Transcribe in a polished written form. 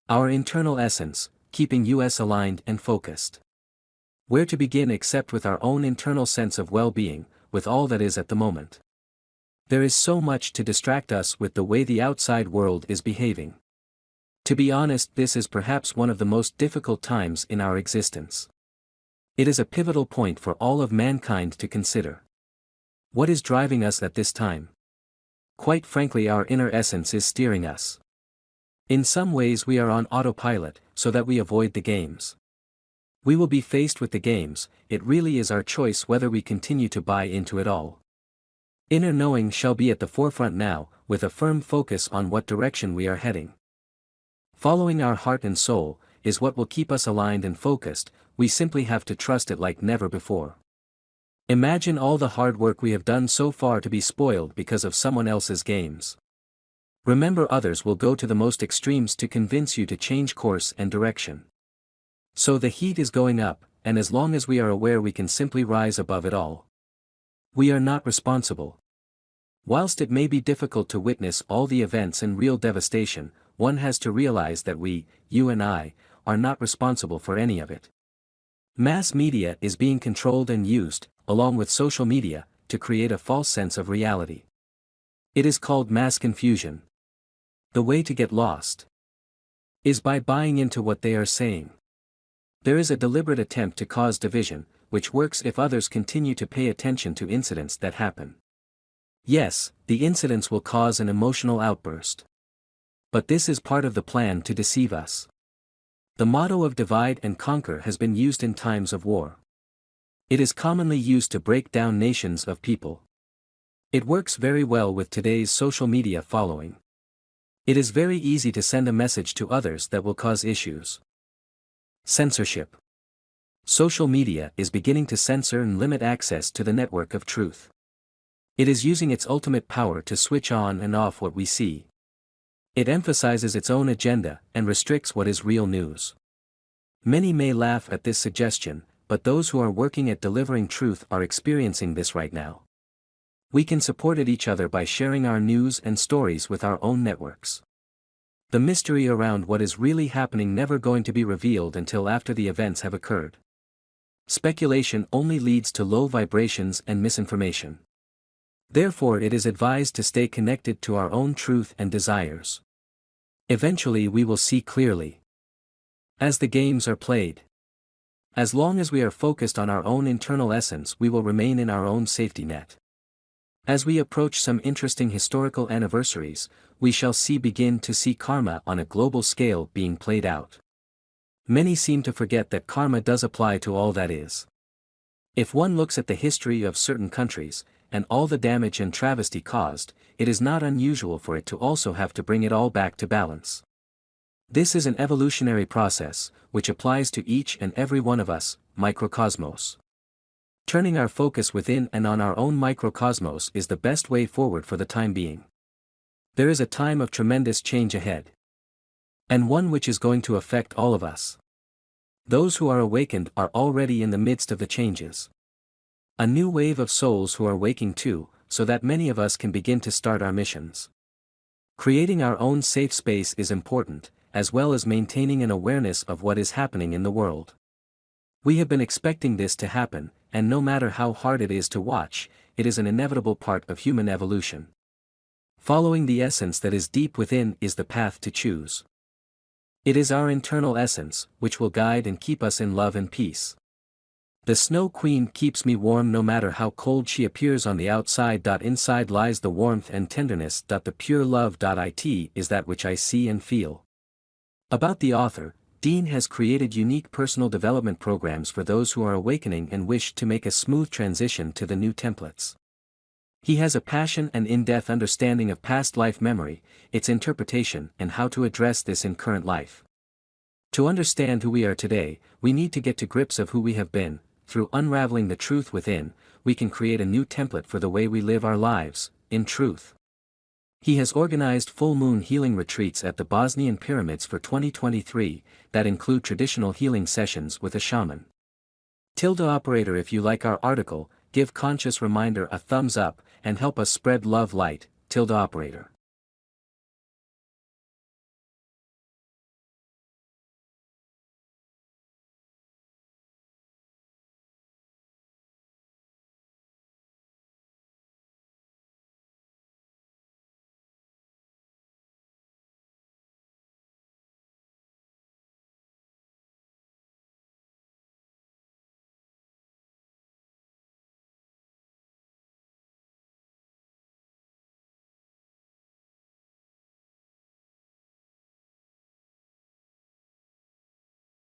Our internal essence, keeping us aligned and focused. Where to begin except with our own internal sense of well-being, with all that is at the moment. There is so much to distract us with the way the outside world is behaving. To be honest, this is perhaps one of the most difficult times in our existence. It is a pivotal point for all of mankind to consider. What is driving us at this time? Quite frankly, our inner essence is steering us. In some ways we are on autopilot, so that we avoid the games. We will be faced with the games, it really is our choice whether we continue to buy into it all. Inner knowing shall be at the forefront now, with a firm focus on what direction we are heading. Following our heart and soul, is what will keep us aligned and focused, we simply have to trust it like never before. Imagine all the hard work we have done so far to be spoiled because of someone else's games. Remember, others will go to the most extremes to convince you to change course and direction. So the heat is going up, and as long as we are aware we can simply rise above it all. We are not responsible. Whilst it may be difficult to witness all the events and real devastation, one has to realize that we, you and I, are not responsible for any of it. Mass media is being controlled and used, along with social media, to create a false sense of reality. It is called mass confusion. The way to get lost is by buying into what they are saying. There is a deliberate attempt to cause division, which works if others continue to pay attention to incidents that happen. Yes, the incidents will cause an emotional outburst. But this is part of the plan to deceive us. The motto of divide and conquer has been used in times of war. It is commonly used to break down nations of people. It works very well with today's social media following. It is very easy to send a message to others that will cause issues. Censorship. Social media is beginning to censor and limit access to the network of truth. It is using its ultimate power to switch on and off what we see. It emphasizes its own agenda and restricts what is real news. Many may laugh at this suggestion, but those who are working at delivering truth are experiencing this right now. We can support each other by sharing our news and stories with our own networks. The mystery around what is really happening never going to be revealed until after the events have occurred. Speculation only leads to low vibrations and misinformation. Therefore, it is advised to stay connected to our own truth and desires. Eventually we will see clearly. As the games are played. As long as we are focused on our own internal essence, we will remain in our own safety net. As we approach some interesting historical anniversaries, we shall begin to see karma on a global scale being played out. Many seem to forget that karma does apply to all that is. If one looks at the history of certain countries, and all the damage and travesty caused, it is not unusual for it to also have to bring it all back to balance. This is an evolutionary process, which applies to each and every one of us, microcosmos. Turning our focus within and on our own microcosmos is the best way forward for the time being. There is a time of tremendous change ahead. And one which is going to affect all of us. Those who are awakened are already in the midst of the changes. A new wave of souls who are waking too, so that many of us can begin to start our missions. Creating our own safe space is important, as well as maintaining an awareness of what is happening in the world. We have been expecting this to happen, and no matter how hard it is to watch, it is an inevitable part of human evolution. Following the essence that is deep within is the path to choose. It is our internal essence, which will guide and keep us in love and peace. The Snow Queen keeps me warm no matter how cold she appears on the outside. Inside lies the warmth and tenderness. The pure love. It is that which I see and feel. About the author, Dean has created unique personal development programs for those who are awakening and wish to make a smooth transition to the new templates. He has a passion and in-depth understanding of past life memory, its interpretation, and how to address this in current life. To understand who we are today, we need to get to grips of who we have been. Through unraveling the truth within, we can create a new template for the way we live our lives, in truth. He has organized full moon healing retreats at the Bosnian pyramids for 2023, that include traditional healing sessions with a shaman. Operator, if you like our article, give Conscious Reminder a thumbs up, and help us spread love light. Operator.